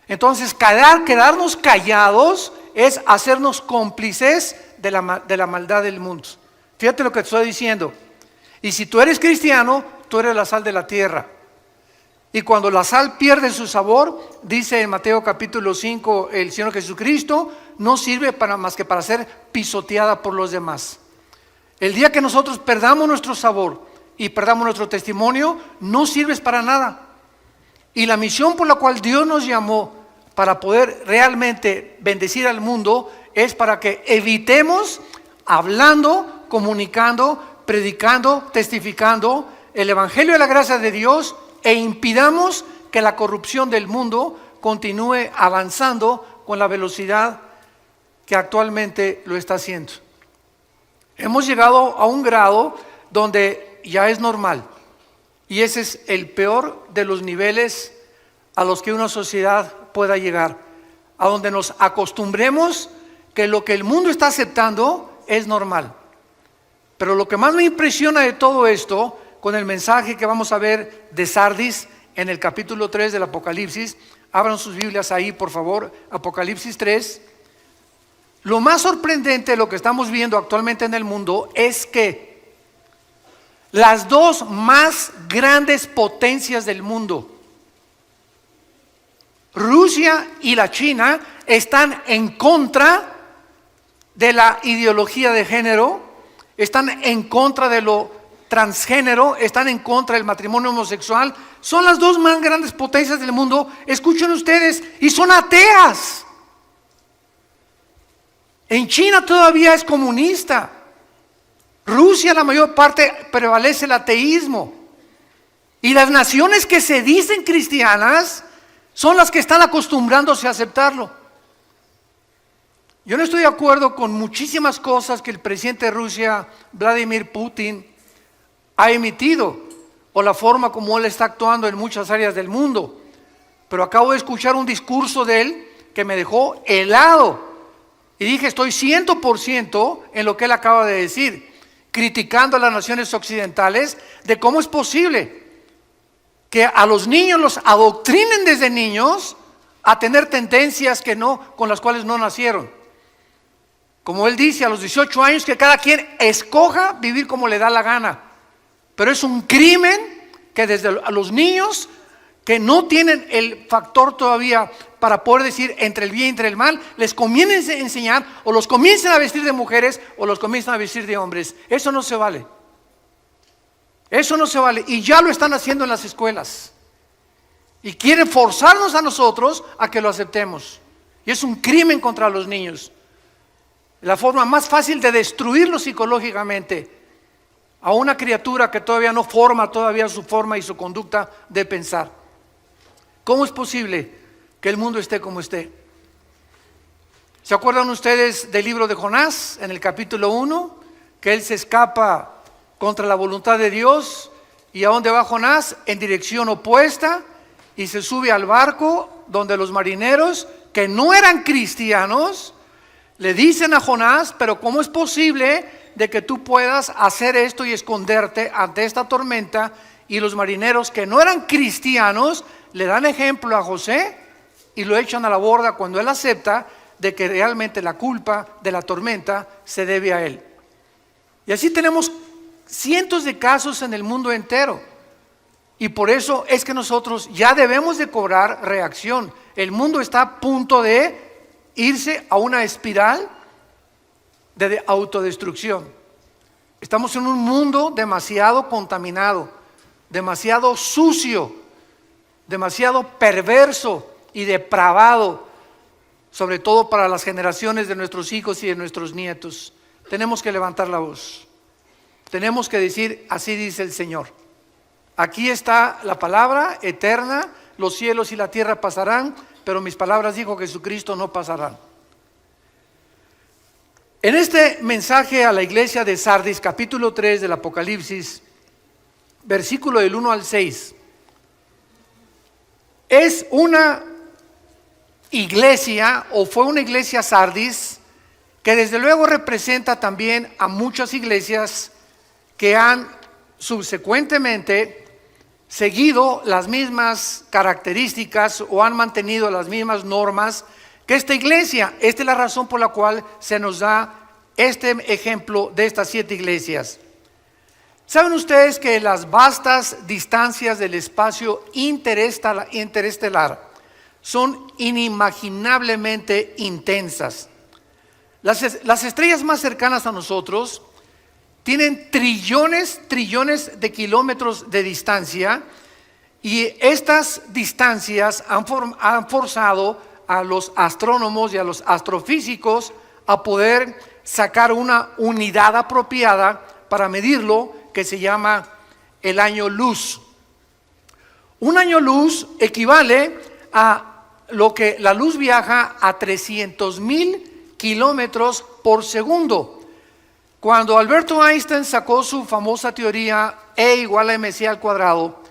Entonces, quedarnos callados es hacernos cómplices de la maldad del mundo. Fíjate lo que te estoy diciendo. Y si tú eres cristiano, tú eres la sal de la tierra. Y cuando la sal pierde su sabor, dice en Mateo capítulo 5 el Señor Jesucristo, no sirve más que para ser pisoteada por los demás. El día que nosotros perdamos nuestro sabor y perdamos nuestro testimonio, no sirves para nada. Y la misión por la cual Dios nos llamó para poder realmente bendecir al mundo es para que evitemos hablando, comunicando, predicando, testificando el Evangelio de la gracia de Dios e impidamos que la corrupción del mundo continúe avanzando con la velocidad que actualmente lo está haciendo. Hemos llegado a un grado donde ya es normal, y ese es el peor de los niveles a los que una sociedad pueda llegar, a donde nos acostumbremos que lo que el mundo está aceptando es normal. Pero lo que más me impresiona de todo esto, con el mensaje que vamos a ver de Sardis en el capítulo 3 del Apocalipsis, abran sus Biblias ahí por favor, Apocalipsis 3. Lo más sorprendente de lo que estamos viendo actualmente en el mundo es que las dos más grandes potencias del mundo, Rusia y la China, están en contra de la ideología de género, están en contra de lo transgénero, están en contra del matrimonio homosexual. Son las dos más grandes potencias del mundo, escuchen ustedes, y son ateas. En China todavía es comunista. Rusia, la mayor parte, prevalece el ateísmo. Y las naciones que se dicen cristianas son las que están acostumbrándose a aceptarlo. Yo no estoy de acuerdo con muchísimas cosas que el presidente de Rusia, Vladimir Putin, ha emitido, o la forma como él está actuando en muchas áreas del mundo. Pero acabo de escuchar un discurso de él que me dejó helado. Y dije, estoy 100% en lo que él acaba de decir, criticando a las naciones occidentales de cómo es posible que a los niños los adoctrinen desde niños a tener tendencias con las cuales no nacieron. Como él dice, a los 18 años que cada quien escoja vivir como le da la gana. Pero es un crimen que desde a los niños que no tienen el factor todavía para poder decir entre el bien y entre el mal, les comiencen a enseñar o los comiencen a vestir de mujeres o los comiencen a vestir de hombres. Eso no se vale. Eso no se vale, y ya lo están haciendo en las escuelas. Y quieren forzarnos a nosotros a que lo aceptemos. Y es un crimen contra los niños. La forma más fácil de destruirlos psicológicamente a una criatura que todavía no forma todavía su forma y su conducta de pensar. ¿Cómo es posible que el mundo esté como esté? ¿Se acuerdan ustedes del libro de Jonás en el capítulo 1? Que él se escapa contra la voluntad de Dios. ¿Y a dónde va Jonás? En dirección opuesta, y se sube al barco donde los marineros, que no eran cristianos, le dicen a Jonás, pero ¿cómo es posible de que tú puedas hacer esto y esconderte ante esta tormenta? Y los marineros que no eran cristianos le dan ejemplo a José y lo echan a la borda cuando él acepta de que realmente la culpa de la tormenta se debe a él. Y así tenemos cientos de casos en el mundo entero. Y por eso es que nosotros ya debemos de cobrar reacción. El mundo está a punto de irse a una espiral de autodestrucción. Estamos en un mundo demasiado contaminado, demasiado sucio, demasiado perverso y depravado, sobre todo para las generaciones de nuestros hijos y de nuestros nietos. Tenemos que levantar la voz. Tenemos que decir, así dice el Señor. Aquí está la palabra eterna, los cielos y la tierra pasarán, pero mis palabras, dijo Jesucristo, no pasarán. En este mensaje a la iglesia de Sardis, capítulo 3 del Apocalipsis, versículo del 1 al 6, es una iglesia, o fue una iglesia Sardis, que desde luego representa también a muchas iglesias que han subsecuentemente seguido las mismas características o han mantenido las mismas normas que esta iglesia. Esta es la razón por la cual se nos da este ejemplo de estas 7 iglesias. ¿Saben ustedes que las vastas distancias del espacio interestelar son inimaginablemente intensas? Las estrellas más cercanas a nosotros tienen trillones de kilómetros de distancia, y estas distancias han forzado a los astrónomos y a los astrofísicos a poder sacar una unidad apropiada para medirlo, que se llama el año luz. Un año luz equivale a lo que la luz viaja a 300,000 kilómetros por segundo. Cuando Alberto Einstein sacó su famosa teoría E igual a mc al cuadrado,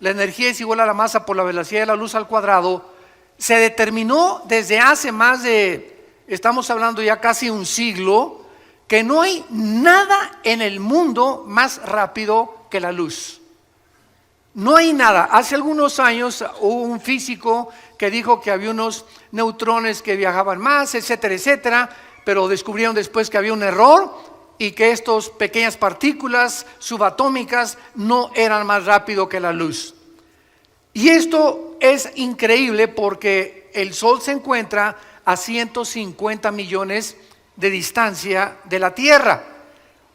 la energía es igual a la masa por la velocidad de la luz al cuadrado, se determinó desde hace más de, estamos hablando ya casi un siglo, que no hay nada en el mundo más rápido que la luz. No hay nada. Hace algunos años hubo un físico que dijo que había unos neutrones que viajaban más, etcétera, etcétera, pero descubrieron después que había un error y que estas pequeñas partículas subatómicas no eran más rápido que la luz. Y esto es increíble porque el Sol se encuentra a 150 millones de distancia de la Tierra.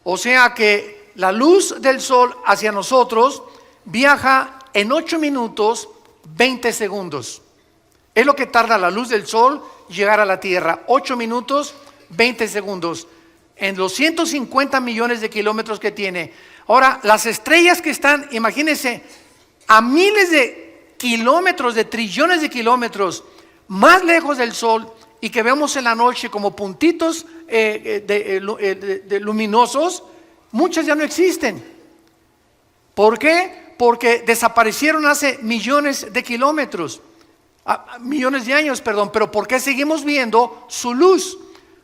O sea que la luz del Sol hacia nosotros viaja en 8 minutos 20 segundos. Es lo que tarda la luz del Sol llegar a la Tierra, 8 minutos 20 segundos. En los 150 millones de kilómetros que tiene. Ahora, las estrellas que están, imagínense, a miles de kilómetros, de trillones de kilómetros, más lejos del Sol, y que vemos en la noche como puntitos luminosos, muchas ya no existen. ¿Por qué? Porque desaparecieron hace millones de kilómetros, millones de años, perdón. Pero ¿por qué seguimos viendo su luz?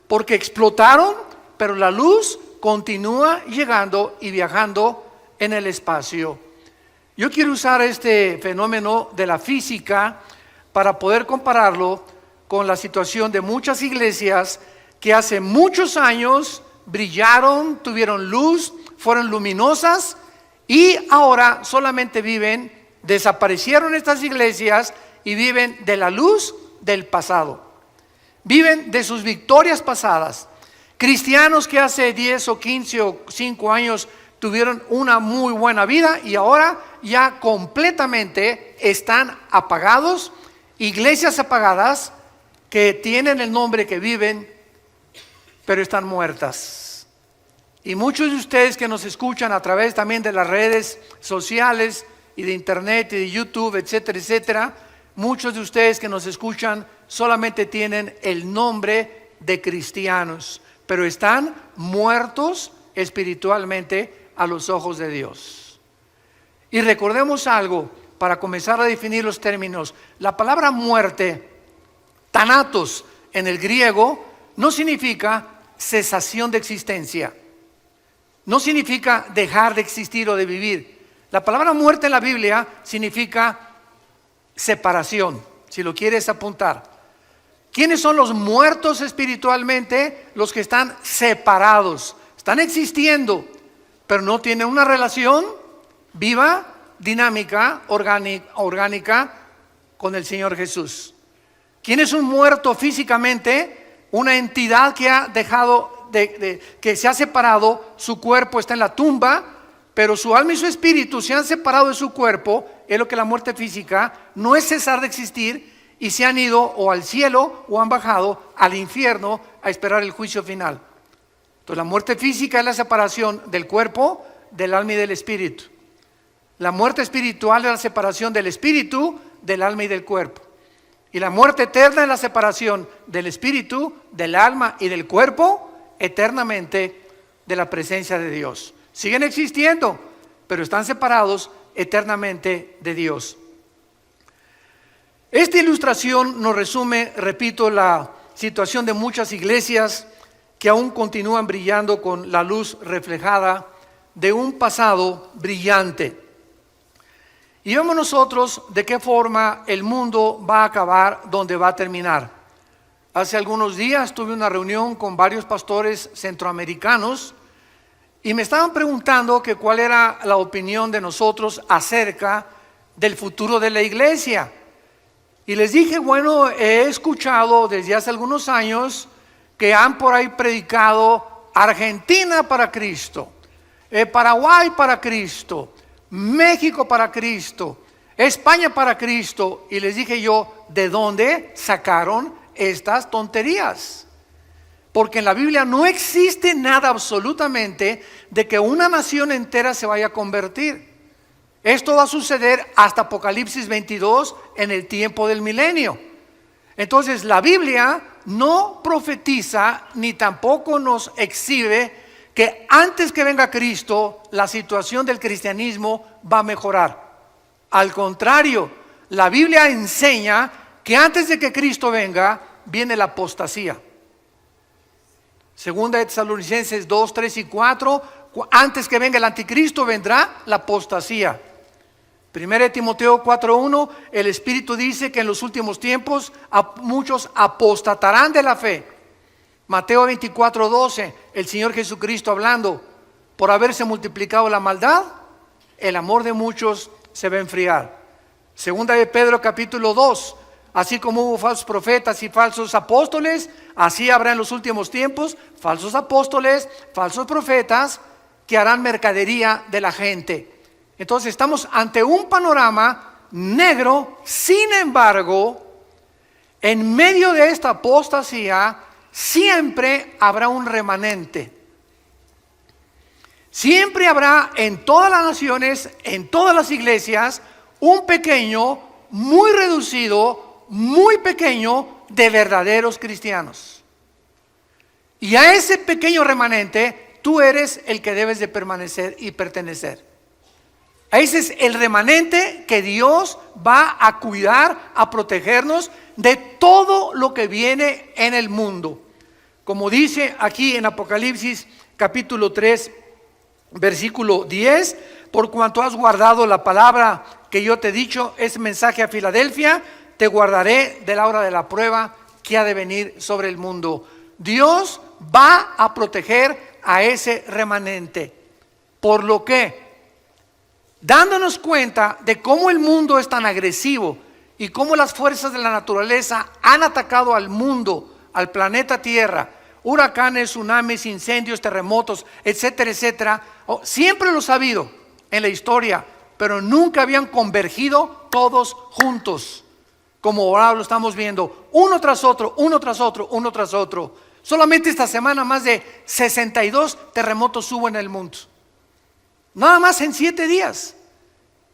Porque explotaron, pero la luz continúa llegando y viajando en el espacio. Yo quiero usar este fenómeno de la física para poder compararlo con la situación de muchas iglesias que hace muchos años brillaron, tuvieron luz, fueron luminosas, y ahora solamente desaparecieron estas iglesias y viven de la luz del pasado. Viven de sus victorias pasadas. Cristianos que hace 10 o 15 o 5 años tuvieron una muy buena vida y ahora ya completamente están apagados. Iglesias apagadas que tienen el nombre, que viven, pero están muertas. Y muchos de ustedes que nos escuchan a través también de las redes sociales y de internet y de YouTube, etcétera, etcétera, muchos de ustedes que nos escuchan solamente tienen el nombre de cristianos, pero están muertos espiritualmente a los ojos de Dios. Y recordemos algo para comenzar a definir los términos. La palabra muerte, thanatos en el griego, no significa cesación de existencia, no significa dejar de existir o de vivir. La palabra muerte en la Biblia significa separación, si lo quieres apuntar. ¿Quiénes son los muertos espiritualmente? Los que están separados, están existiendo, pero no tienen una relación viva, dinámica, orgánica con el Señor Jesús. ¿Quién es un muerto físicamente? Una entidad que ha dejado, que se ha separado, su cuerpo está en la tumba, pero su alma y su espíritu se han separado de su cuerpo. Es lo que la muerte física no es cesar de existir, y se han ido o al cielo o han bajado al infierno a esperar el juicio final. Entonces la muerte física es la separación del cuerpo, del alma y del espíritu. La muerte espiritual es la separación del espíritu, del alma y del cuerpo. Y la muerte eterna es la separación del espíritu, del alma y del cuerpo eternamente de la presencia de Dios. Siguen existiendo, pero están separados eternamente de Dios. Esta ilustración nos resume, repito, la situación de muchas iglesias que aún continúan brillando con la luz reflejada de un pasado brillante. Y vemos nosotros de qué forma el mundo va a acabar, donde va a terminar. Hace algunos días tuve una reunión con varios pastores centroamericanos y me estaban preguntando que cuál era la opinión de nosotros acerca del futuro de la iglesia. Y les dije, bueno, he escuchado desde hace algunos años que han por ahí predicado Argentina para Cristo, Paraguay para Cristo, México para Cristo, España para Cristo. Y les dije yo, ¿de dónde sacaron estas tonterías? Porque en la Biblia no existe nada absolutamente de que una nación entera se vaya a convertir. Esto va a suceder hasta Apocalipsis 22 en el tiempo del milenio. Entonces la Biblia no profetiza ni tampoco nos exhibe que antes que venga Cristo la situación del cristianismo va a mejorar. Al contrario, la Biblia enseña que antes de que Cristo venga viene la apostasía. Segunda de Tesalonicenses 2, 3 y 4, antes que venga el anticristo vendrá la apostasía. Primera de Timoteo 4:1, el Espíritu dice que en los últimos tiempos muchos apostatarán de la fe. Mateo 24:12, el Señor Jesucristo hablando, por haberse multiplicado la maldad, el amor de muchos se va a enfriar. Segunda de Pedro capítulo 2, así como hubo falsos profetas y falsos apóstoles, así habrá en los últimos tiempos falsos apóstoles, falsos profetas que harán mercadería de la gente. Entonces estamos ante un panorama negro. Sin embargo, en medio de esta apostasía siempre habrá un remanente. Siempre habrá en todas las naciones, en todas las iglesias, un pequeño, muy reducido, muy pequeño de verdaderos cristianos. Y a ese pequeño remanente tú eres el que debes de permanecer y pertenecer. Ese es el remanente que Dios va a cuidar, a protegernos de todo lo que viene en el mundo. Como dice aquí en Apocalipsis capítulo 3, versículo 10, por cuanto has guardado la palabra que yo te he dicho, ese mensaje a Filadelfia, te guardaré de la hora de la prueba que ha de venir sobre el mundo. Dios va a proteger a ese remanente. Por lo que, dándonos cuenta de cómo el mundo es tan agresivo y cómo las fuerzas de la naturaleza han atacado al mundo, al planeta Tierra, huracanes, tsunamis, incendios, terremotos, etcétera, etcétera, siempre lo ha habido en la historia, pero nunca habían convergido todos juntos, como ahora lo estamos viendo, uno tras otro, uno tras otro, uno tras otro. Solamente esta semana más de 62 terremotos hubo en el mundo. Nada más en 7 días.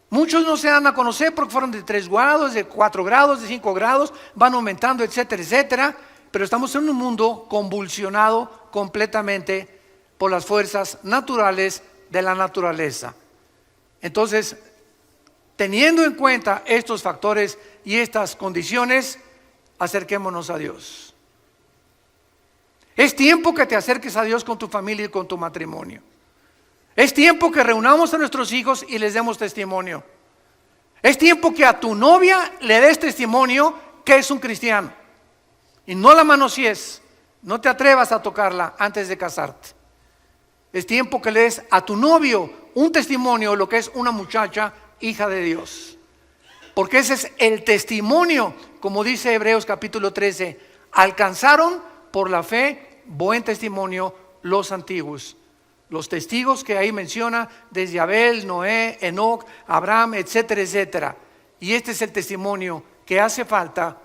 Muchos no se dan a conocer porque fueron de 3 grados, de 4 grados, de 5 grados, van aumentando, etcétera, etcétera. Pero estamos en un mundo convulsionado completamente por las fuerzas naturales de la naturaleza. Entonces, teniendo en cuenta estos factores y estas condiciones, acerquémonos a Dios. Es tiempo que te acerques a Dios con tu familia y con tu matrimonio. Es tiempo que reunamos a nuestros hijos y les demos testimonio. Es tiempo que a tu novia le des testimonio que es un cristiano. Y no la manosees, no te atrevas a tocarla antes de casarte. Es tiempo que le des a tu novio un testimonio de lo que es una muchacha hija de Dios. Porque ese es el testimonio, como dice Hebreos capítulo 13, alcanzaron por la fe buen testimonio los antiguos. Los testigos que ahí menciona desde Abel, Noé, Enoc, Abraham, etcétera, etcétera. Y este es el testimonio que hace falta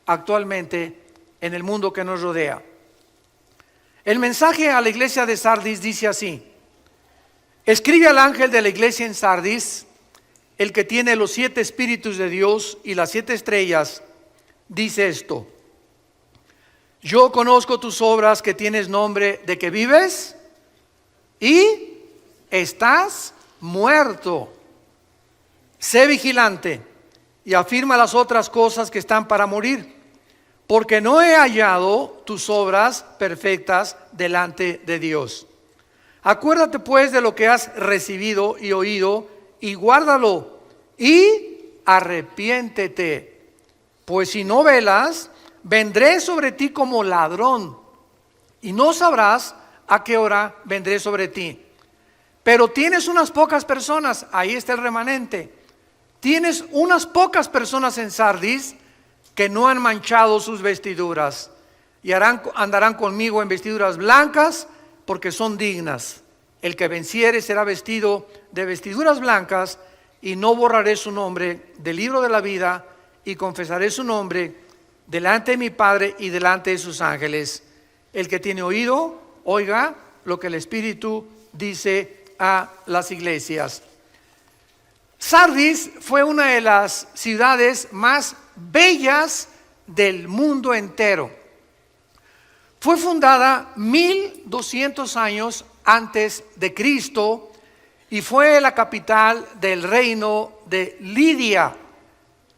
actualmente en el mundo que nos rodea. El mensaje a la iglesia de Sardis dice así: escribe al ángel de la iglesia en Sardis, el que tiene los 7 espíritus de Dios y las 7 estrellas, dice esto: yo conozco tus obras, que tienes nombre de que vives y estás muerto. Sé vigilante y afirma las otras cosas que están para morir, porque no he hallado tus obras perfectas delante de Dios. Acuérdate pues de lo que has recibido y oído, y guárdalo, y arrepiéntete, pues si no velas, vendré sobre ti como ladrón, y no sabrás a qué hora vendré sobre ti. Pero tienes unas pocas personas, ahí está el remanente. Tienes unas pocas personas en Sardis que no han manchado sus vestiduras y andarán conmigo en vestiduras blancas porque son dignas. El que venciere será vestido de vestiduras blancas y no borraré su nombre del libro de la vida y confesaré su nombre delante de mi Padre y delante de sus ángeles. El que tiene oído, oiga lo que el Espíritu dice a las iglesias. Sardis fue una de las ciudades más bellas del mundo entero. Fue fundada 1200 años antes de Cristo y fue la capital del reino de Lidia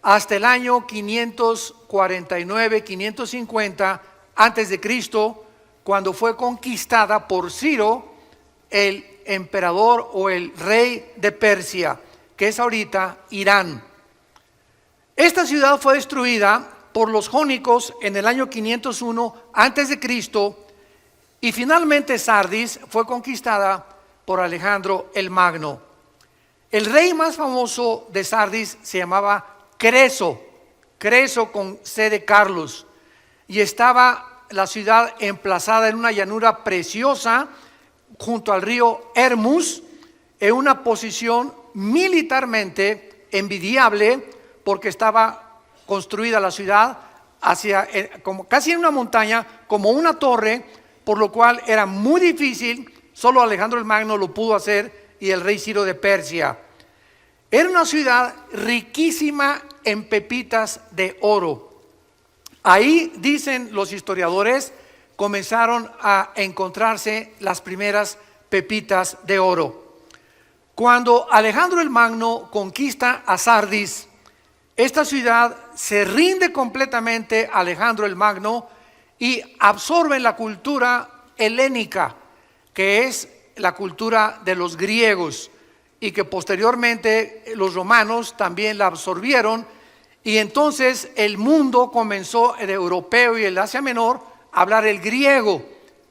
hasta el año 549-550 antes de Cristo, cuando fue conquistada por Ciro, el emperador o el rey de Persia, que es ahorita Irán. Esta ciudad fue destruida por los jónicos en el año 501 antes de Cristo y finalmente Sardis fue conquistada por Alejandro el Magno. El rey más famoso de Sardis se llamaba Creso con C de Carlos, y estaba la ciudad emplazada en una llanura preciosa junto al río Hermus, en una posición militarmente envidiable porque estaba construida la ciudad hacia como casi en una montaña, como una torre, por lo cual era muy difícil. Solo Alejandro el Magno lo pudo hacer y el rey Ciro de Persia. Era una ciudad riquísima en pepitas de oro. Ahí, dicen los historiadores, comenzaron a encontrarse las primeras pepitas de oro. Cuando Alejandro el Magno conquista a Sardis, esta ciudad se rinde completamente a Alejandro el Magno y absorbe la cultura helénica, que es la cultura de los griegos, y que posteriormente los romanos también la absorbieron, y entonces el mundo comenzó, el europeo y el Asia Menor, a hablar el griego.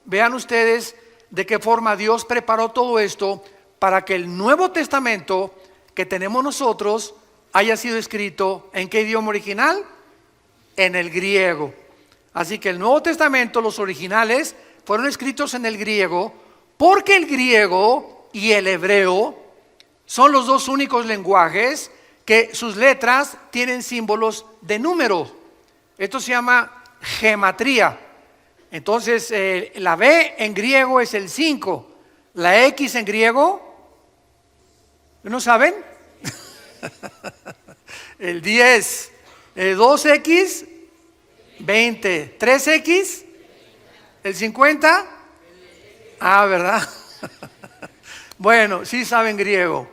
Vean ustedes de qué forma Dios preparó todo esto para que el Nuevo Testamento que tenemos nosotros haya sido escrito ¿en qué idioma original? En el griego. Así que el Nuevo Testamento, los originales, fueron escritos en el griego, porque el griego y el hebreo son los dos únicos lenguajes que sus letras tienen símbolos de número. Esto se llama gematría. Entonces la B en griego es el 5, la X en griego, ¿no saben? El 10, 2X, 20, 3X, el 50, ¿verdad? Bueno, sí saben griego.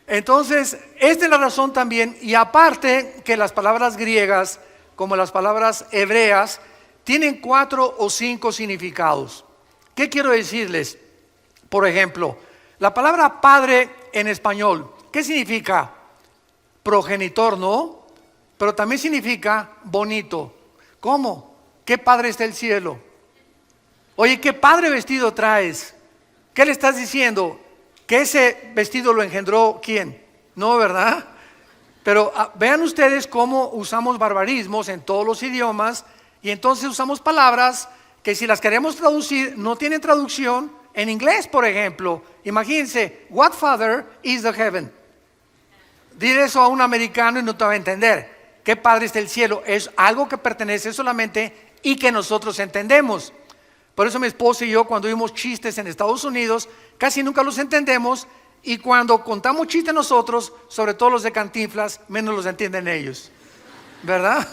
Entonces, esta es la razón también, y aparte que las palabras griegas, como las palabras hebreas, tienen 4 o 5 significados. ¿Qué quiero decirles? Por ejemplo, la palabra padre en español, ¿qué significa? Progenitor, ¿no? Pero también significa bonito. ¿Cómo? ¿Qué padre está el cielo? Oye, ¿qué padre vestido traes? ¿Qué le estás diciendo? ¿Que ese vestido lo engendró quién? No, ¿verdad? Pero vean ustedes cómo usamos barbarismos en todos los idiomas, y entonces usamos palabras que si las queremos traducir no tienen traducción. En inglés, por ejemplo, imagínense, what father is the heaven? Dile eso a un americano y no te va a entender. ¿Qué padre está el cielo? Es algo que pertenece solamente y que nosotros entendemos. Por eso mi esposa y yo, cuando oímos chistes en Estados Unidos, casi nunca los entendemos, y cuando contamos chistes nosotros, sobre todo los de Cantinflas, menos los entienden ellos, ¿verdad?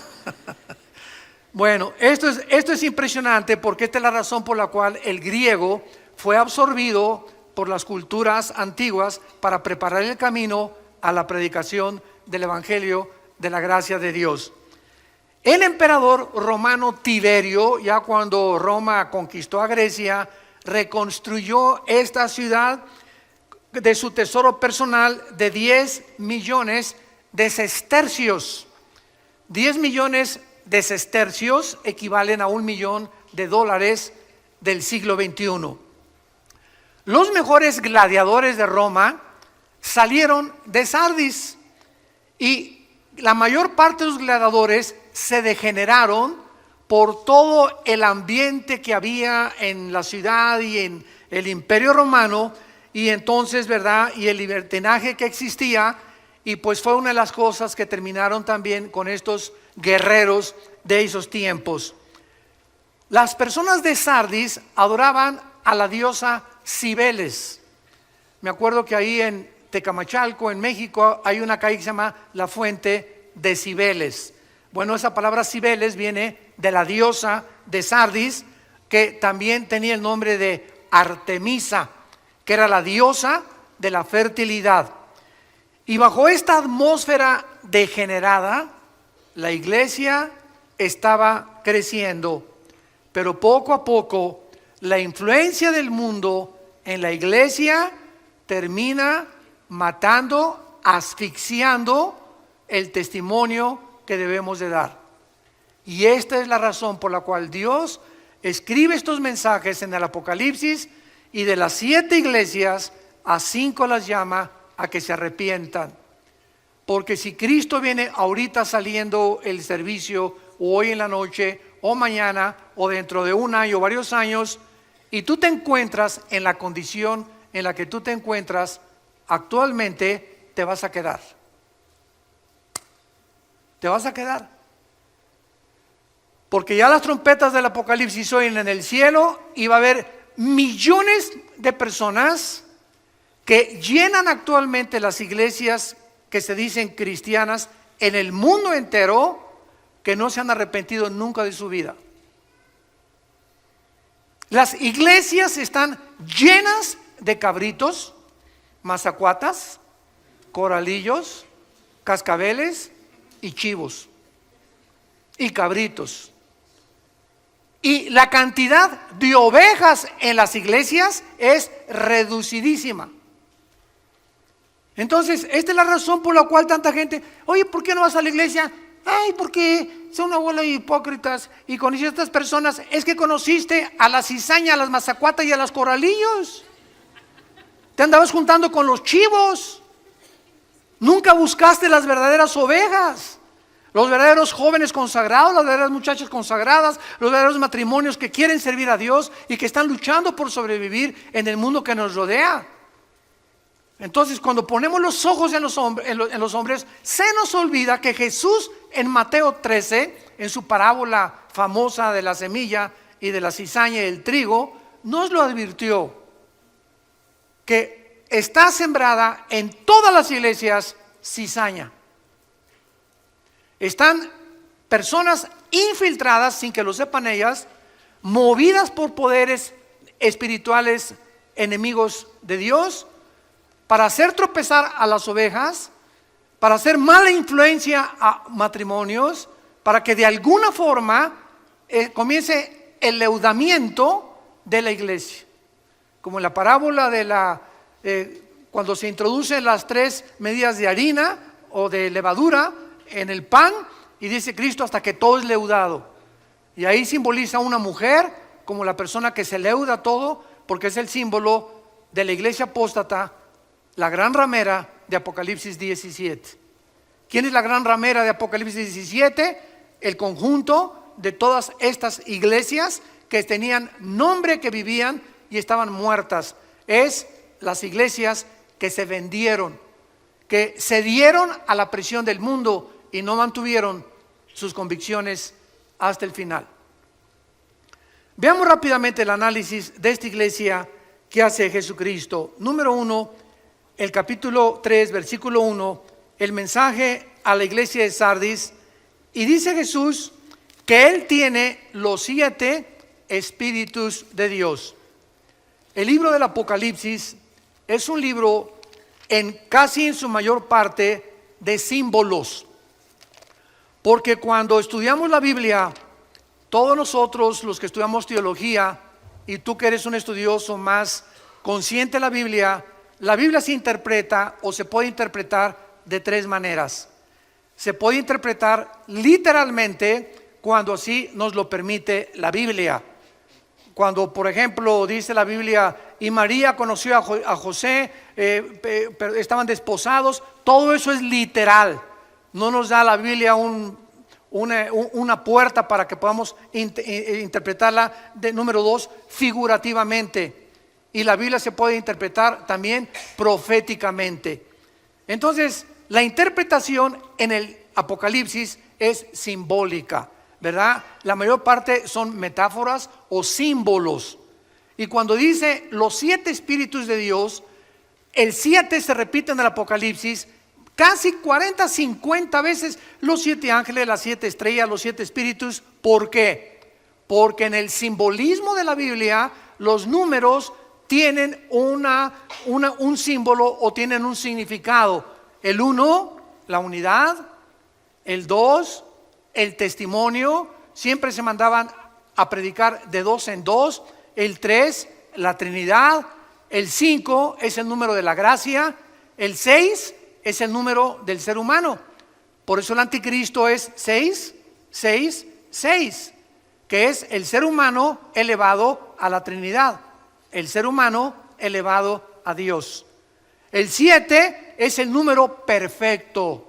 Bueno, esto es impresionante, porque esta es la razón por la cual el griego fue absorbido por las culturas antiguas para preparar el camino a la predicación del Evangelio de la gracia de Dios. El emperador romano Tiberio, ya cuando Roma conquistó a Grecia, reconstruyó esta ciudad de su tesoro personal de 10 millones de sestercios. 10 millones de sestercios equivalen a $1.000.000 del siglo XXI. Los mejores gladiadores de Roma salieron de Sardis y la mayor parte de los gladiadores se degeneraron por todo el ambiente que había en la ciudad y en el Imperio Romano, y entonces, ¿verdad? Y el libertinaje que existía, y pues fue una de las cosas que terminaron también con estos guerreros de esos tiempos. Las personas de Sardis adoraban a la diosa Cibeles. Me acuerdo que ahí en Tecamachalco, en México, hay una calle que se llama La Fuente de Cibeles. Bueno, esa palabra Cibeles viene de la diosa de Sardis, que también tenía el nombre de Artemisa, que era la diosa de la fertilidad. Y bajo esta atmósfera degenerada, la iglesia estaba creciendo, pero poco a poco la influencia del mundo en la iglesia termina matando, asfixiando el testimonio que debemos de dar. Y esta es la razón por la cual Dios escribe estos mensajes en el Apocalipsis, y de las 7 iglesias a 5 las llama a que se arrepientan. Porque si Cristo viene ahorita saliendo el servicio, o hoy en la noche, o mañana, o dentro de un año o varios años, y tú te encuentras en la condición en la que tú te encuentras actualmente, te vas a quedar. Te vas a quedar. Porque ya las trompetas del Apocalipsis oyen en el cielo, y va a haber millones de personas que llenan actualmente las iglesias que se dicen cristianas en el mundo entero, que no se han arrepentido nunca de su vida. Las iglesias están llenas de cabritos, mazacuatas, coralillos, cascabeles y chivos y cabritos. Y la cantidad de ovejas en las iglesias es reducidísima. Entonces, esta es la razón por la cual tanta gente, oye, ¿por qué no vas a la iglesia? Ay, porque son una bola de hipócritas, y conociste a estas personas. Es que conociste a la cizaña, a las mazacuatas y a los coralillos. Te andabas juntando con los chivos. Nunca buscaste las verdaderas ovejas, los verdaderos jóvenes consagrados, las verdaderas muchachas consagradas, los verdaderos matrimonios que quieren servir a Dios y que están luchando por sobrevivir en el mundo que nos rodea. Entonces, cuando ponemos los ojos en los hombres, se nos olvida que Jesús en Mateo 13, en su parábola famosa de la semilla y de la cizaña y el trigo, nos lo advirtió, que está sembrada en todas las iglesias cizaña. Están personas infiltradas, sin que lo sepan ellas, movidas por poderes espirituales enemigos de Dios, para hacer tropezar a las ovejas, para hacer mala influencia a matrimonios, para que de alguna forma comience el leudamiento de la iglesia. Como en la parábola de cuando se introducen las 3 medidas de harina o de levadura en el pan, y dice Cristo hasta que todo es leudado. Y ahí simboliza a una mujer como la persona que se leuda todo, porque es el símbolo de la iglesia apóstata, la gran ramera de Apocalipsis 17. ¿Quién es la gran ramera de Apocalipsis 17? El conjunto de todas estas iglesias que tenían nombre, que vivían y estaban muertas. Es las iglesias que se vendieron, que cedieron a la presión del mundo y no mantuvieron sus convicciones hasta el final. Veamos rápidamente el análisis de esta iglesia que hace Jesucristo. Número 1, el capítulo 3, versículo 1, el mensaje a la iglesia de Sardis, y dice Jesús que Él tiene los 7 espíritus de Dios. El libro del Apocalipsis es un libro casi en su mayor parte de símbolos, porque cuando estudiamos la Biblia, todos nosotros los que estudiamos teología, y tú que eres un estudioso más consciente de la Biblia se interpreta o se puede interpretar de 3 maneras. se puede interpretar literalmente cuando así nos lo permite la Biblia. Cuando, por ejemplo, dice la Biblia, y María conoció a José, estaban desposados, todo eso es literal. No nos da la Biblia una puerta para que podamos interpretarla, número 2, figurativamente. Y la Biblia se puede interpretar también proféticamente. Entonces, la interpretación en el Apocalipsis es simbólica, ¿verdad? La mayor parte son metáforas o símbolos. Y cuando dice los 7 espíritus de Dios, el 7 se repite en el Apocalipsis casi 40, 50 veces. Los 7 ángeles, las 7 estrellas, los 7 espíritus. ¿Por qué? Porque en el simbolismo de la Biblia los números tienen un símbolo o tienen un significado. El 1, la unidad. El 2, el testimonio. Siempre se mandaban a predicar de 2 en 2. El 3, la Trinidad. El 5 es el número de la gracia. El 6 es el número del ser humano. Por eso el anticristo es 6, 6, 6, que es el ser humano elevado a la Trinidad, el ser humano elevado a Dios. El 7 es el número perfecto,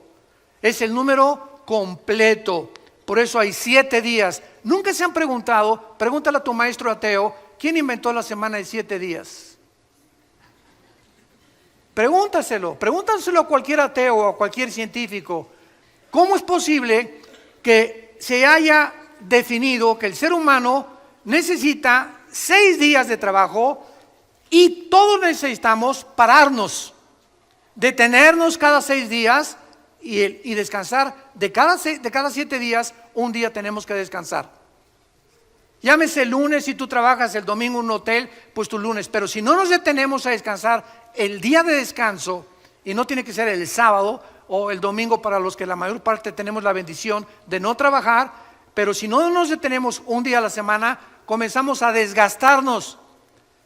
es el número completo. Por eso hay 7 días. Nunca se han preguntado, pregúntale a tu maestro ateo, ¿quién inventó la semana de 7 días? Pregúntaselo a cualquier ateo o a cualquier científico. ¿Cómo es posible que se haya definido que el ser humano necesita 6 días de trabajo y todos necesitamos pararnos, detenernos cada 6 días y descansar? De cada 7 días, un día tenemos que descansar. Llámese el lunes, si tú trabajas el domingo en un hotel, pues tu lunes. Pero si no nos detenemos a descansar, el día de descanso, y no tiene que ser el sábado o el domingo para los que la mayor parte tenemos la bendición de no trabajar, pero si no nos detenemos un día a la semana, comenzamos a desgastarnos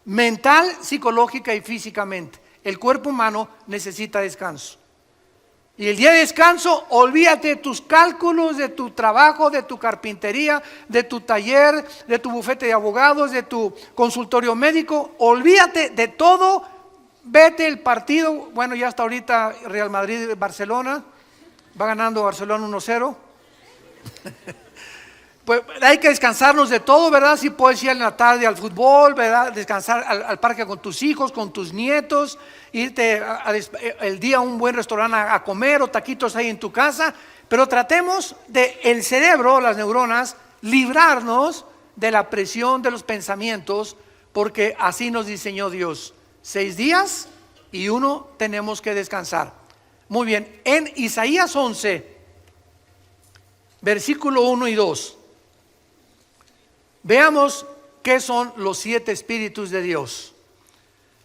mental, psicológica y físicamente. El cuerpo humano necesita descanso. Y el día de descanso, olvídate de tus cálculos, de tu trabajo, de tu carpintería, de tu taller, de tu bufete de abogados, de tu consultorio médico. Olvídate de todo, vete el partido. Bueno, ya hasta ahorita Real Madrid-Barcelona, va ganando Barcelona 1-0. Pues hay que descansarnos de todo, ¿verdad? Si puedes ir en la tarde al fútbol, ¿verdad? Descansar al parque con tus hijos, con tus nietos, irte el día a un buen restaurante a comer o taquitos ahí en tu casa. Pero tratemos de el cerebro, las neuronas, librarnos de la presión de los pensamientos, porque así nos diseñó Dios. 6 días y 1 tenemos que descansar. Muy bien, en Isaías 11, versículo 1 y 2. Veamos qué son los 7 espíritus de Dios.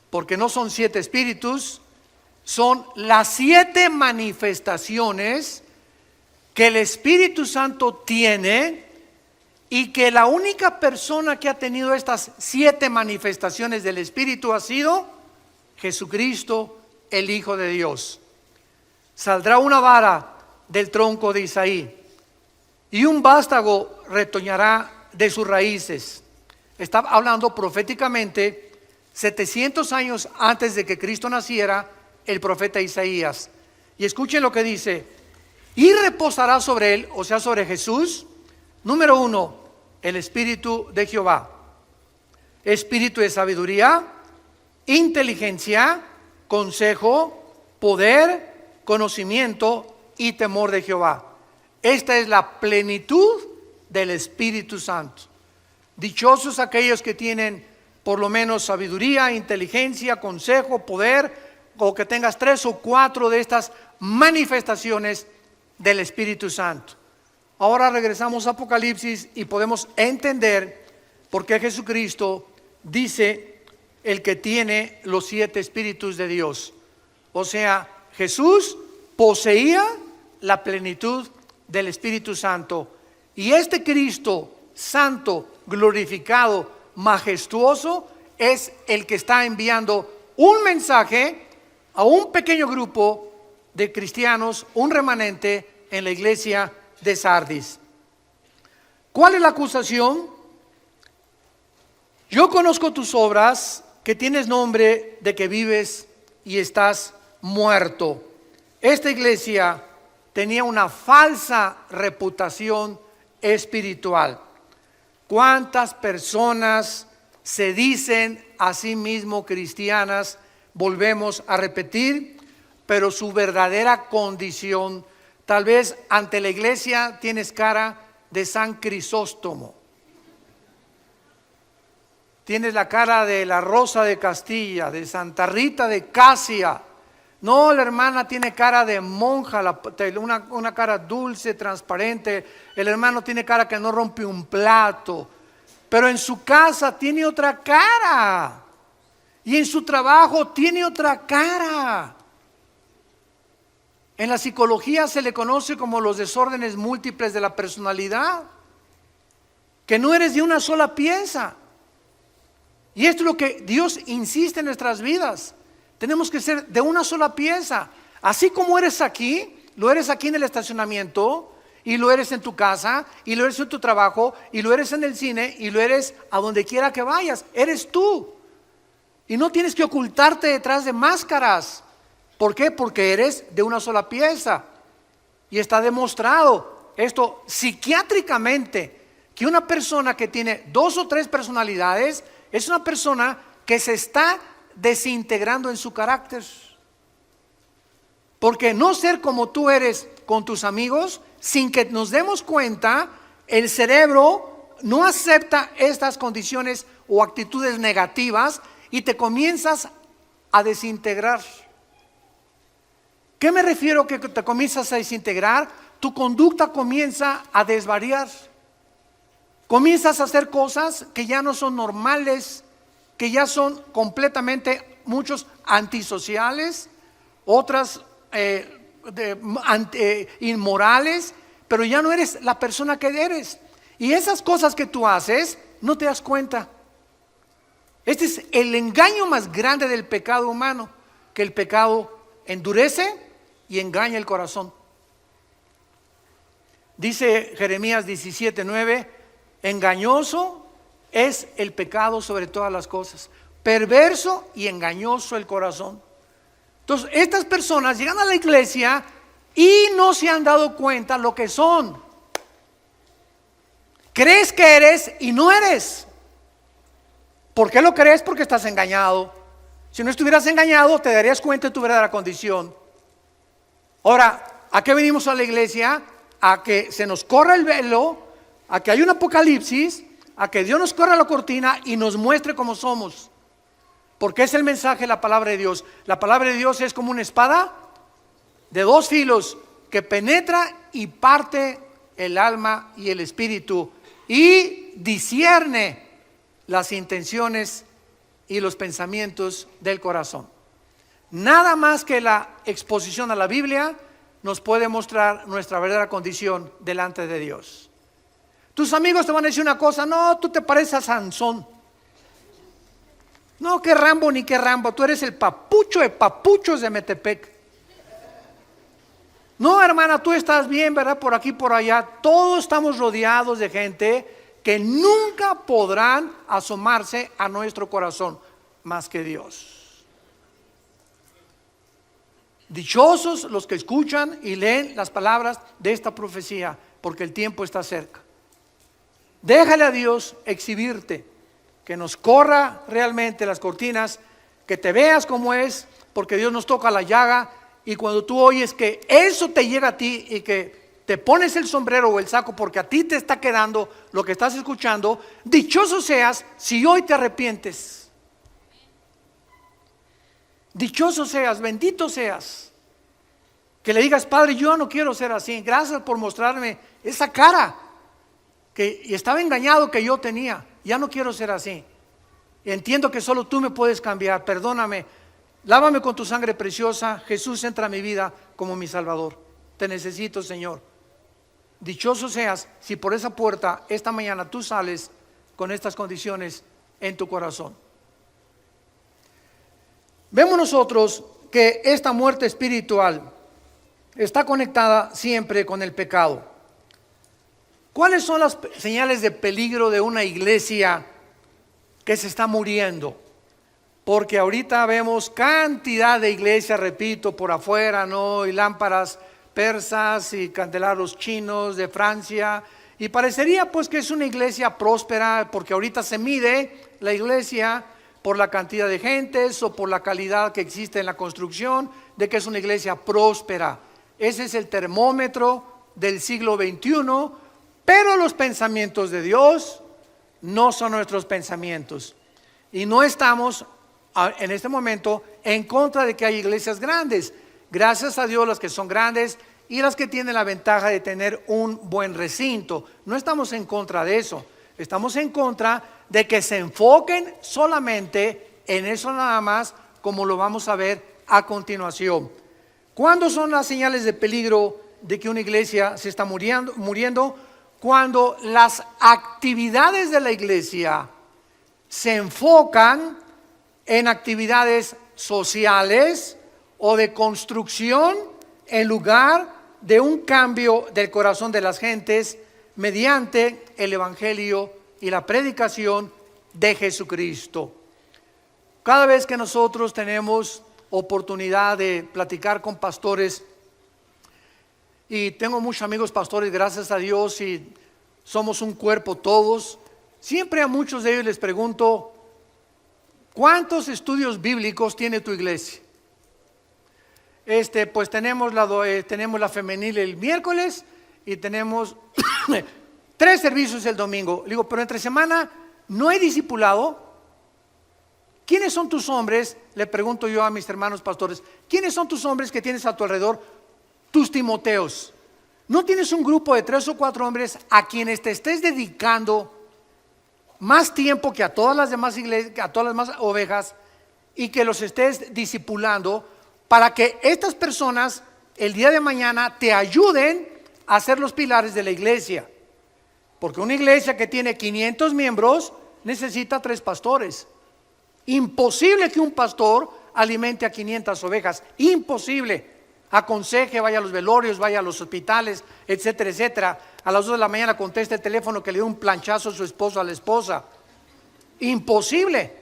Porque no son 7 espíritus, son las 7 manifestaciones que el Espíritu Santo tiene, y que la única persona que ha tenido estas 7 manifestaciones del Espíritu ha sido Jesucristo, el Hijo de Dios. Saldrá una vara del tronco de Isaí, y un vástago retoñará de sus raíces. Está hablando proféticamente 700 años antes de que Cristo naciera el profeta Isaías. Y escuchen lo que dice: y reposará sobre él, o sea, sobre Jesús, número 1, el Espíritu de Jehová, espíritu de sabiduría, inteligencia, consejo, poder, conocimiento y temor de Jehová. Esta es la plenitud del Espíritu Santo. Dichosos aquellos que tienen por lo menos sabiduría, inteligencia, consejo, poder, o que tengas 3 o 4 de estas manifestaciones del Espíritu Santo. Ahora regresamos a Apocalipsis y podemos entender por qué Jesucristo dice el que tiene los 7 espíritus de Dios. O sea, Jesús poseía la plenitud del Espíritu Santo. Y este Cristo santo, glorificado, majestuoso, es el que está enviando un mensaje a un pequeño grupo de cristianos, un remanente en la iglesia de Sardis. ¿Cuál es la acusación? Yo conozco tus obras, que tienes nombre de que vives y estás muerto. Esta iglesia tenía una falsa reputación espiritual. ¿Cuántas personas se dicen a sí mismo cristianas? Volvemos a repetir, pero su verdadera condición, tal vez ante la iglesia tienes cara de San Crisóstomo. Tienes la cara de la Rosa de Castilla, de Santa Rita de Casia. No, la hermana tiene cara de monja, una cara dulce, transparente. El hermano tiene cara que no rompe un plato. Pero en su casa tiene otra cara. Y en su trabajo tiene otra cara. En la psicología se le conoce como los desórdenes múltiples de la personalidad. Que no eres de una sola pieza. Y esto es lo que Dios insiste en nuestras vidas. Tenemos que ser de una sola pieza. Así como eres aquí, lo eres aquí en el estacionamiento, y lo eres en tu casa, y lo eres en tu trabajo, y lo eres en el cine, y lo eres a donde quiera que vayas. Eres tú. Y no tienes que ocultarte detrás de máscaras. ¿Por qué? Porque eres de una sola pieza. Y está demostrado esto psiquiátricamente, que una persona que tiene 2 o 3 personalidades es una persona que se está desintegrando en su carácter. Porque no ser como tú eres con tus amigos, sin que nos demos cuenta, el cerebro no acepta estas condiciones o actitudes negativas y te comienzas a desintegrar. ¿Qué me refiero que te comienzas a desintegrar? Tu conducta comienza a desvariar. Comienzas a hacer cosas que ya no son normales, que ya son completamente, muchos antisociales, otras inmorales, pero ya no eres la persona que eres. Y esas cosas que tú haces, no te das cuenta. Este es el engaño más grande del pecado humano, que el pecado endurece y engaña el corazón. Dice Jeremías 17:9, engañoso es el pecado sobre todas las cosas, perverso y engañoso el corazón. Entonces, estas personas llegan a la iglesia y no se han dado cuenta lo que son. Crees que eres y no eres. ¿Por qué lo crees? Porque estás engañado. Si no estuvieras engañado, te darías cuenta de tu verdadera condición. Ahora, ¿a qué venimos a la iglesia? A que se nos corra el velo, a que haya un apocalipsis, a que Dios nos corra la cortina y nos muestre cómo somos. Porque es el mensaje de la palabra de Dios. La palabra de Dios es como una espada de 2 filos que penetra y parte el alma y el espíritu y discierne las intenciones y los pensamientos del corazón. Nada más que la exposición a la Biblia nos puede mostrar nuestra verdadera condición delante de Dios. Tus amigos te van a decir una cosa: no, tú te pareces a Sansón. No, que Rambo ni que Rambo, tú eres el papucho de papuchos de Metepec. No, hermana, tú estás bien, ¿verdad? Por aquí, por allá. Todos estamos rodeados de gente que nunca podrán asomarse a nuestro corazón más que Dios. Dichosos los que escuchan y leen las palabras de esta profecía, porque el tiempo está cerca. Déjale a Dios exhibirte, que nos corra realmente las cortinas, que te veas como es, porque Dios nos toca la llaga. Y cuando tú oyes que eso te llega a ti y que te pones el sombrero o el saco porque a ti te está quedando lo que estás escuchando, dichoso seas si hoy te arrepientes. Dichoso seas, bendito seas, que le digas: Padre, yo no quiero ser así, gracias por mostrarme esa cara que estaba engañado que yo tenía, ya no quiero ser así. Entiendo que solo tú me puedes cambiar, perdóname, lávame con tu sangre preciosa. Jesús, entra a mi vida como mi Salvador, te necesito, Señor. Dichoso seas si por esa puerta esta mañana tú sales con estas condiciones en tu corazón. Vemos nosotros que esta muerte espiritual está conectada siempre con el pecado. ¿Cuáles son las señales de peligro de una iglesia que se está muriendo? Porque ahorita vemos cantidad de iglesias, repito, por afuera, ¿no? Y lámparas persas y candelabros chinos de Francia. Y parecería pues que es una iglesia próspera, porque ahorita se mide la iglesia por la cantidad de gentes o por la calidad que existe en la construcción, de que es una iglesia próspera. Ese es el termómetro del siglo XXI, pero los pensamientos de Dios no son nuestros pensamientos. Y no estamos en este momento en contra de que haya iglesias grandes. Gracias a Dios las que son grandes y las que tienen la ventaja de tener un buen recinto. No estamos en contra de eso. Estamos en contra de que se enfoquen solamente en eso nada más, como lo vamos a ver a continuación. ¿Cuándo son las señales de peligro de que una iglesia se está muriendo? Cuando las actividades de la iglesia se enfocan en actividades sociales o de construcción en lugar de un cambio del corazón de las gentes mediante el evangelio y la predicación de Jesucristo. Cada vez que nosotros tenemos oportunidad de platicar con pastores, y tengo muchos amigos pastores, gracias a Dios, y somos un cuerpo todos, siempre a muchos de ellos les pregunto: ¿cuántos estudios bíblicos tiene tu iglesia? Pues tenemos la femenil el miércoles y tenemos 3 servicios el domingo. Le digo, pero entre semana no hay discipulado. ¿Quiénes son tus hombres? Le pregunto yo a mis hermanos pastores, ¿quiénes son tus hombres que tienes a tu alrededor? Tus Timoteos. ¿No tienes un grupo de 3 o 4 hombres a quienes te estés dedicando más tiempo que a todas las demás iglesias, que a todas las demás ovejas, y que los estés discipulando para que estas personas el día de mañana te ayuden a ser los pilares de la iglesia? Porque una iglesia que tiene 500 miembros necesita 3 pastores. Imposible que un pastor alimente a 500 ovejas, imposible. Aconseje, vaya a los velorios, vaya a los hospitales, etcétera, etcétera. A las 2 de la mañana contesta el teléfono que le dio un planchazo a su esposo, a la esposa. Imposible.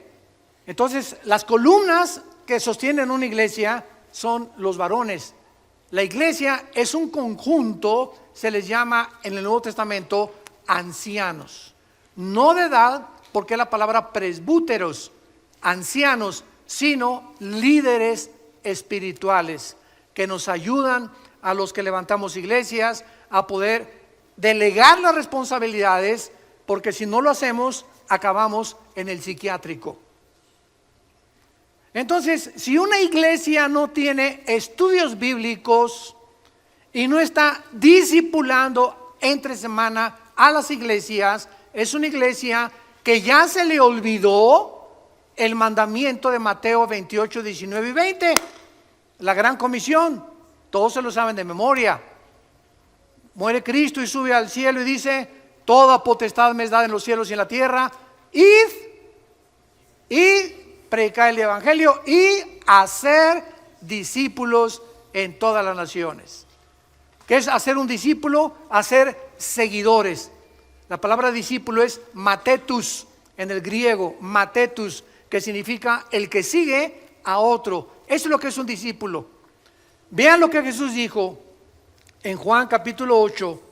Entonces, las columnas que sostienen una iglesia son los varones. La iglesia es un conjunto, se les llama en el Nuevo Testamento ancianos. No de edad, porque es la palabra presbúteros, ancianos, sino líderes espirituales que nos ayudan a los que levantamos iglesias a poder delegar las responsabilidades, porque si no lo hacemos, acabamos en el psiquiátrico. Entonces, si una iglesia no tiene estudios bíblicos y no está discipulando entre semana a las iglesias, es una iglesia que ya se le olvidó el mandamiento de Mateo 28, 19 y 20, la gran comisión. Todos se lo saben de memoria. Muere Cristo y sube al cielo y dice: toda potestad me es dada en los cielos y en la tierra. Id y predicar el evangelio y hacer discípulos en todas las naciones. ¿Qué es hacer un discípulo? Hacer seguidores. La palabra discípulo es matetus en el griego, matetus, que significa el que sigue a otro. Eso es lo que es un discípulo. Vean lo que Jesús dijo en Juan capítulo 8,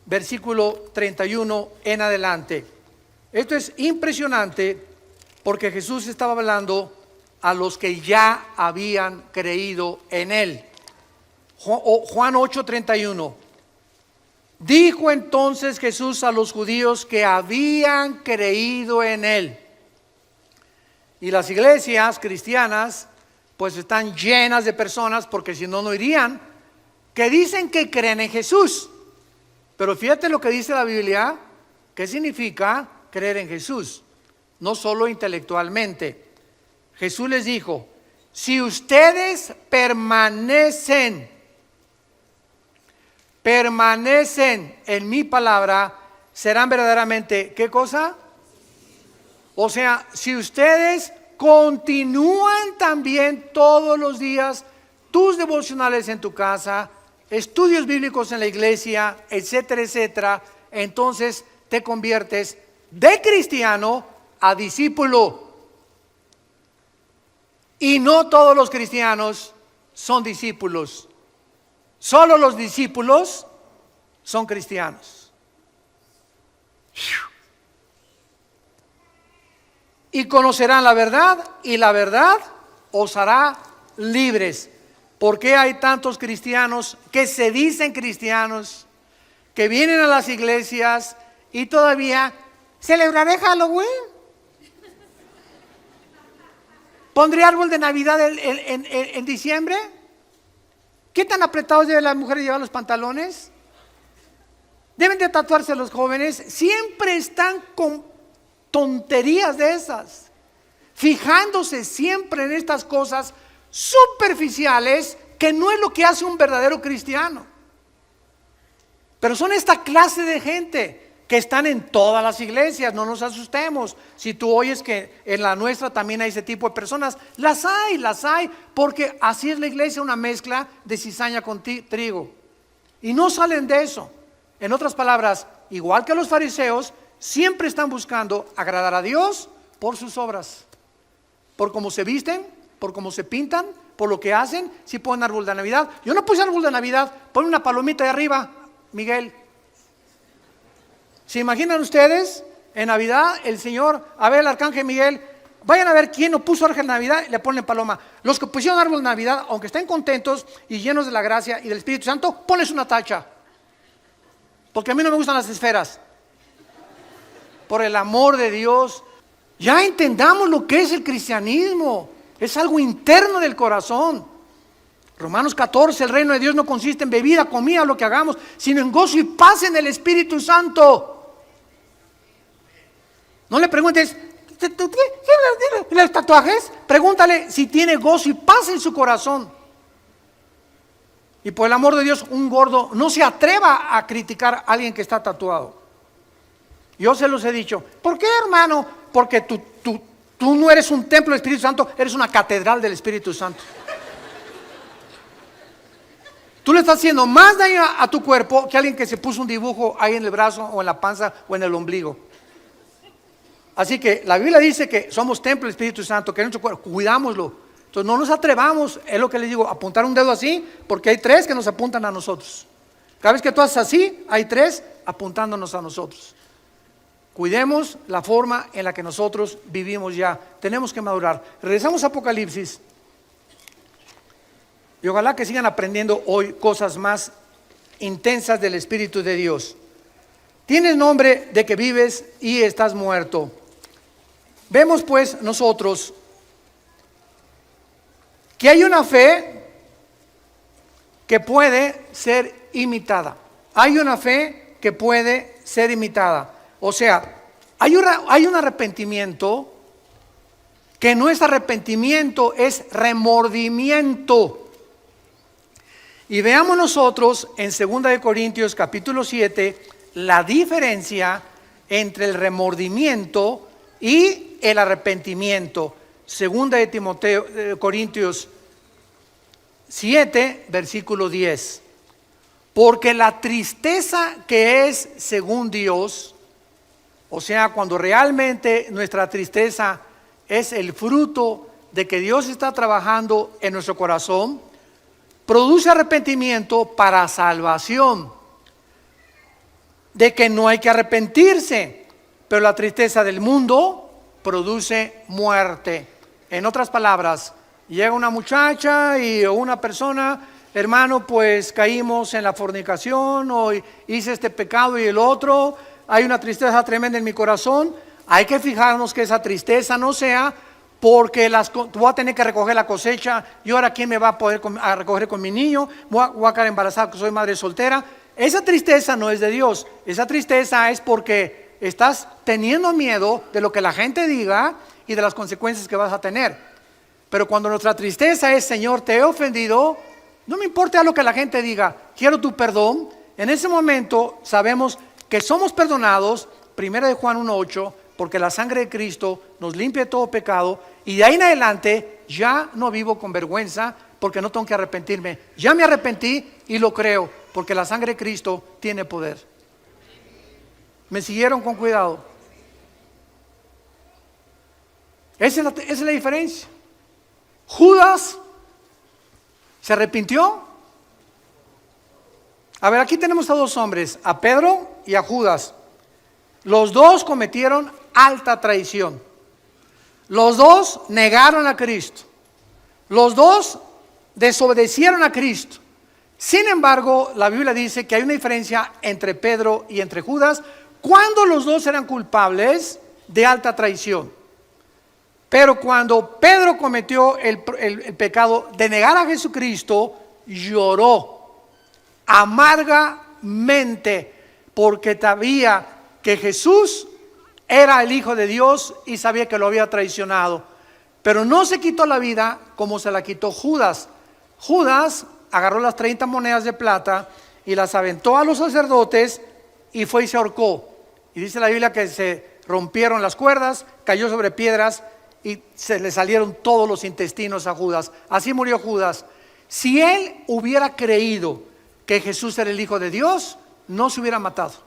versículo 31 en adelante. Esto es impresionante porque Jesús estaba hablando a los que ya habían creído en Él. Juan 8, 31. Dijo entonces Jesús a los judíos que habían creído en Él. Y las iglesias cristianas pues están llenas de personas, porque si no, no irían, que dicen que creen en Jesús. Pero fíjate lo que dice la Biblia. ¿Qué significa creer en Jesús? No solo intelectualmente. Jesús les dijo: si ustedes permanecen en mi palabra, serán verdaderamente, ¿qué cosa? O sea, si ustedes continúan también todos los días tus devocionales en tu casa, estudios bíblicos en la iglesia, etcétera, etcétera, entonces te conviertes de cristiano a discípulo. Y no todos los cristianos son discípulos. Solo los discípulos son cristianos. Y conocerán la verdad, y la verdad os hará libres. ¿Por qué hay tantos cristianos que se dicen cristianos, que vienen a las iglesias y todavía celebraré Halloween? ¿Pondré árbol de Navidad en diciembre? ¿Qué tan apretados deben las mujeres llevar los pantalones? ¿Deben de tatuarse los jóvenes? Siempre están con tonterías de esas, fijándose siempre en estas cosas superficiales que no es lo que hace un verdadero cristiano. Pero son esta clase de gente que están en todas las iglesias. No nos asustemos si tú oyes que en la nuestra también hay ese tipo de personas. Las hay, porque así es la iglesia, una mezcla de cizaña con trigo, y no salen de eso. En otras palabras, igual que los fariseos, siempre están buscando agradar a Dios por sus obras, por cómo se visten, por cómo se pintan, por lo que hacen. Si ponen árbol de Navidad, yo no puse árbol de Navidad, pon una palomita de arriba, Miguel. ¿Se imaginan ustedes en Navidad el Señor, a ver el arcángel Miguel, vayan a ver quién no puso árbol de Navidad y le ponen paloma? Los que pusieron árbol de Navidad, aunque estén contentos y llenos de la gracia y del Espíritu Santo, ponles una tacha, porque a mí no me gustan las esferas. Por el amor de Dios, ya entendamos lo que es el cristianismo. Es algo interno del corazón. Romanos 14, el reino de Dios no consiste en bebida, comida, lo que hagamos, sino en gozo y paz en el Espíritu Santo. No le preguntes, ¿tiene los tatuajes? Pregúntale si tiene gozo y paz en su corazón. Y por el amor de Dios, un gordo no se atreva a criticar a alguien que está tatuado. Yo se los he dicho. ¿Por qué, hermano? Porque tú no eres un templo del Espíritu Santo, eres una catedral del Espíritu Santo. Tú le estás haciendo más daño a tu cuerpo que alguien que se puso un dibujo ahí en el brazo o en la panza o en el ombligo. Así que la Biblia dice que somos templo del Espíritu Santo, que nuestro cuerpo, cuidámoslo. Entonces no nos atrevamos, es lo que les digo, apuntar un dedo así, porque hay tres que nos apuntan a nosotros. Cada vez que tú haces así, hay tres apuntándonos a nosotros. Cuidemos la forma en la que nosotros vivimos ya. Tenemos que madurar. Regresamos a Apocalipsis. Y ojalá que sigan aprendiendo hoy cosas más intensas del Espíritu de Dios. Tienes nombre de que vives y estás muerto. Vemos pues nosotros que hay una fe que puede ser imitada. Hay una fe que puede ser imitada. O sea, hay un arrepentimiento que no es arrepentimiento, es remordimiento. Y veamos nosotros en 2 Corintios capítulo 7 la diferencia entre el remordimiento y el arrepentimiento. 2 Corintios 7, versículo 10. Porque la tristeza que es según Dios, o sea, cuando realmente nuestra tristeza es el fruto de que Dios está trabajando en nuestro corazón, produce arrepentimiento para salvación, de que no hay que arrepentirse, pero la tristeza del mundo produce muerte. En otras palabras, llega una muchacha o una persona, hermano, pues caímos en la fornicación o hice este pecado y el otro, hay una tristeza tremenda en mi corazón. Hay que fijarnos que esa tristeza no sea porque voy a tener que recoger la cosecha y ahora quién me va a poder recoger con mi niño, voy a quedar embarazada porque soy madre soltera. Esa tristeza no es de Dios. Esa tristeza es porque estás teniendo miedo de lo que la gente diga y de las consecuencias que vas a tener. Pero cuando nuestra tristeza es, Señor, te he ofendido, no me importa lo que la gente diga, quiero tu perdón. En ese momento sabemos que somos perdonados, 1 Juan 1:8, porque la sangre de Cristo nos limpia de todo pecado, y de ahí en adelante ya no vivo con vergüenza, porque no tengo que arrepentirme. Ya me arrepentí y lo creo, porque la sangre de Cristo tiene poder. ¿Me siguieron con cuidado? Esa es la diferencia. Judas se arrepintió. A ver, aquí tenemos a dos hombres, a Pedro y a Judas. Los dos cometieron alta traición. Los dos negaron a Cristo. Los dos desobedecieron a Cristo. Sin embargo, la Biblia dice que hay una diferencia entre Pedro y entre Judas cuando los dos eran culpables de alta traición. Pero cuando Pedro cometió el pecado de negar a Jesucristo, lloró amargamente porque sabía que Jesús era el Hijo de Dios y sabía que lo había traicionado. Pero no se quitó la vida como se la quitó Judas. Judas agarró las 30 monedas de plata y las aventó a los sacerdotes y fue y se ahorcó. Y dice la Biblia que se rompieron las cuerdas, cayó sobre piedras y se le salieron todos los intestinos a Judas. Así murió Judas. Si él hubiera creído que Jesús era el Hijo de Dios, no se hubiera matado.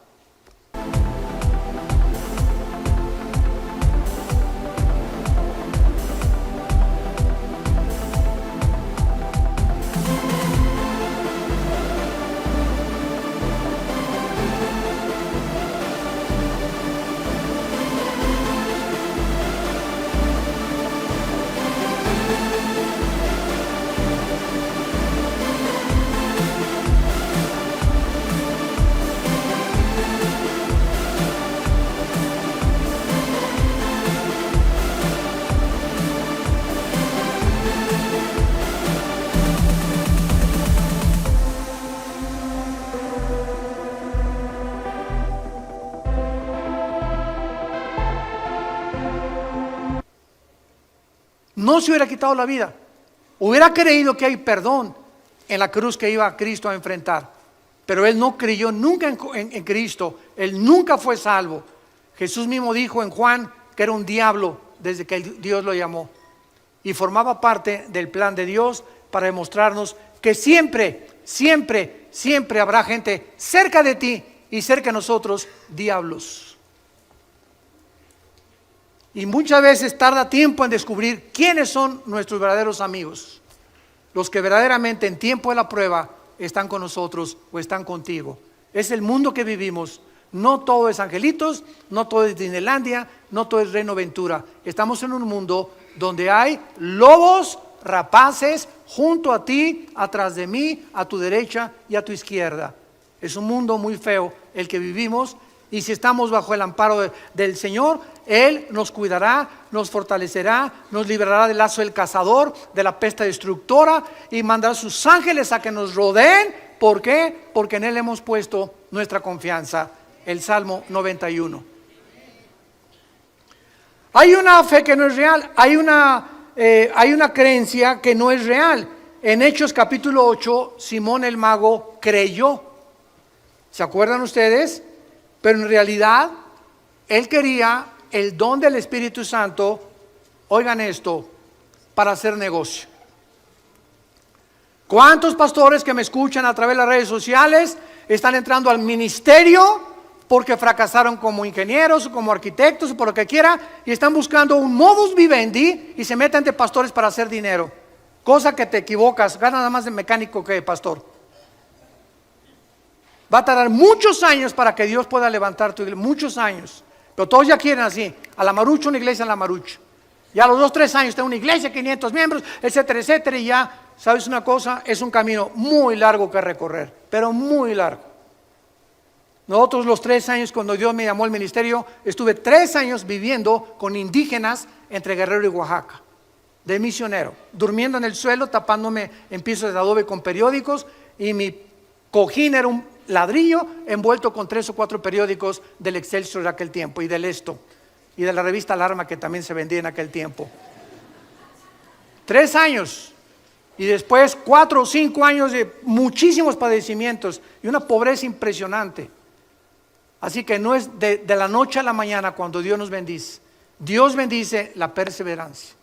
No se hubiera quitado la vida. Hubiera creído que hay perdón en la cruz que iba Cristo a enfrentar. Pero él no creyó nunca en Cristo. Él nunca fue salvo. Jesús mismo dijo en Juan que era un diablo desde que Dios lo llamó. Y formaba parte del plan de Dios para demostrarnos que siempre, siempre, siempre habrá gente cerca de ti y cerca de nosotros, diablos. Y muchas veces tarda tiempo en descubrir quiénes son nuestros verdaderos amigos. Los que verdaderamente en tiempo de la prueba están con nosotros o están contigo. Es el mundo que vivimos. No todo es angelitos, no todo es Disneylandia, no todo es Reino Ventura. Estamos en un mundo donde hay lobos rapaces junto a ti, atrás de mí, a tu derecha y a tu izquierda. Es un mundo muy feo el que vivimos. Y si estamos bajo el amparo del Señor, Él nos cuidará, nos fortalecerá, nos librará del lazo del cazador, de la peste destructora y mandará sus ángeles a que nos rodeen. ¿Por qué? Porque en Él hemos puesto nuestra confianza. El Salmo 91. Hay una fe que no es real, hay una creencia que no es real. En Hechos capítulo 8, Simón el mago creyó. ¿Se acuerdan ustedes? Pero en realidad, él quería el don del Espíritu Santo, oigan esto, para hacer negocio. ¿Cuántos pastores que me escuchan a través de las redes sociales están entrando al ministerio porque fracasaron como ingenieros, como arquitectos, o por lo que quiera, y están buscando un modus vivendi y se meten de pastores para hacer dinero? Cosa que te equivocas, gana nada más de mecánico que de pastor. Va a tardar muchos años para que Dios pueda levantar tu iglesia, muchos años. Pero todos ya quieren así, a la marucha, una iglesia en la marucha. Ya a los 2, 3 años tengo una iglesia, 500 miembros, etcétera, etcétera. Y ya, ¿sabes una cosa? Es un camino muy largo que recorrer, pero muy largo. Nosotros los 3 años cuando Dios me llamó al ministerio, estuve 3 años viviendo con indígenas entre Guerrero y Oaxaca, de misionero, durmiendo en el suelo, tapándome en pisos de adobe con periódicos, y mi cojín era un ladrillo envuelto con 3 o 4 periódicos del Excelsior de aquel tiempo y del Esto y de la revista Alarma que también se vendía en aquel tiempo. 3 años y después 4 o 5 años de muchísimos padecimientos y una pobreza impresionante. Así que no es de la noche a la mañana cuando Dios nos bendice. Dios bendice la perseverancia.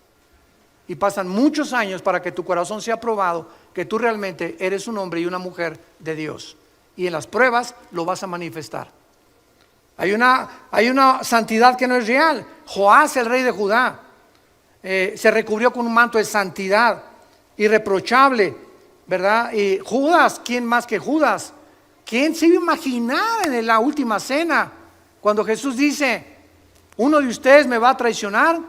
y pasan muchos años para que tu corazón sea probado que tú realmente eres un hombre y una mujer de Dios. Y en las pruebas lo vas a manifestar. Hay una santidad que no es real. Joás, el rey de Judá, se recubrió con un manto de santidad irreprochable, ¿verdad? Y Judas, ¿quién más que Judas? ¿Quién se iba a imaginar en la última cena cuando Jesús dice, uno de ustedes me va a traicionar?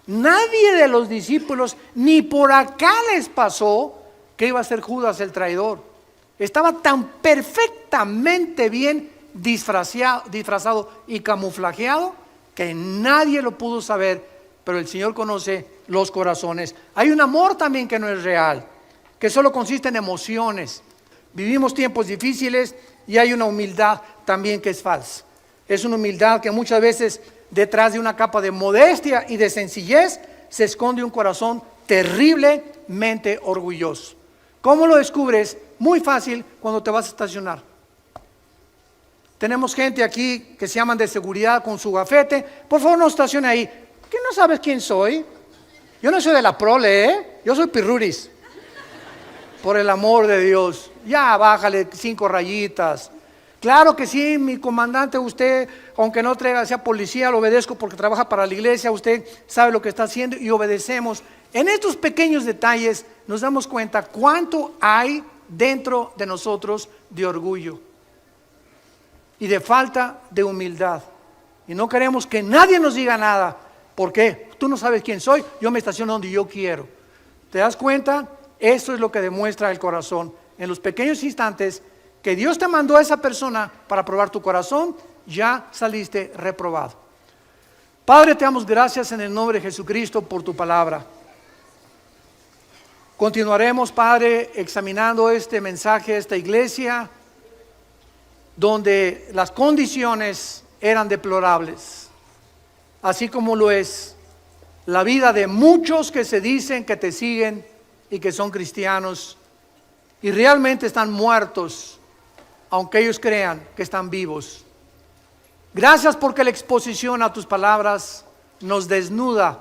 Nadie de los discípulos ni por acá les pasó que iba a ser Judas el traidor. Estaba tan perfectamente bien disfrazado y camuflajeado que nadie lo pudo saber, pero el Señor conoce los corazones. Hay un amor también que no es real, que solo consiste en emociones. Vivimos tiempos difíciles y hay una humildad también que es falsa. Es una humildad que muchas veces detrás de una capa de modestia y de sencillez se esconde un corazón terriblemente orgulloso. ¿Cómo lo descubres? Muy fácil, cuando te vas a estacionar. Tenemos gente aquí que se llaman de seguridad con su gafete. Por favor, no estacione ahí. ¿Qué no sabes quién soy? Yo no soy de la prole, Yo soy Pirruris. Por el amor de Dios, ya bájale 5 rayitas. Claro que sí, mi comandante, usted, aunque no sea policía, lo obedezco porque trabaja para la iglesia, usted sabe lo que está haciendo y obedecemos. En estos pequeños detalles nos damos cuenta cuánto hay dentro de nosotros de orgullo y de falta de humildad. Y no queremos que nadie nos diga nada. ¿Por qué? Tú no sabes quién soy, yo me estaciono donde yo quiero. ¿Te das cuenta? Eso es lo que demuestra el corazón. En los pequeños instantes que Dios te mandó a esa persona para probar tu corazón, ya saliste reprobado. Padre, te damos gracias en el nombre de Jesucristo por tu palabra. Continuaremos, Padre, examinando este mensaje, esta iglesia, donde las condiciones eran deplorables, así como lo es la vida de muchos que se dicen que te siguen y que son cristianos y realmente están muertos, aunque ellos crean que están vivos. Gracias porque la exposición a tus palabras nos desnuda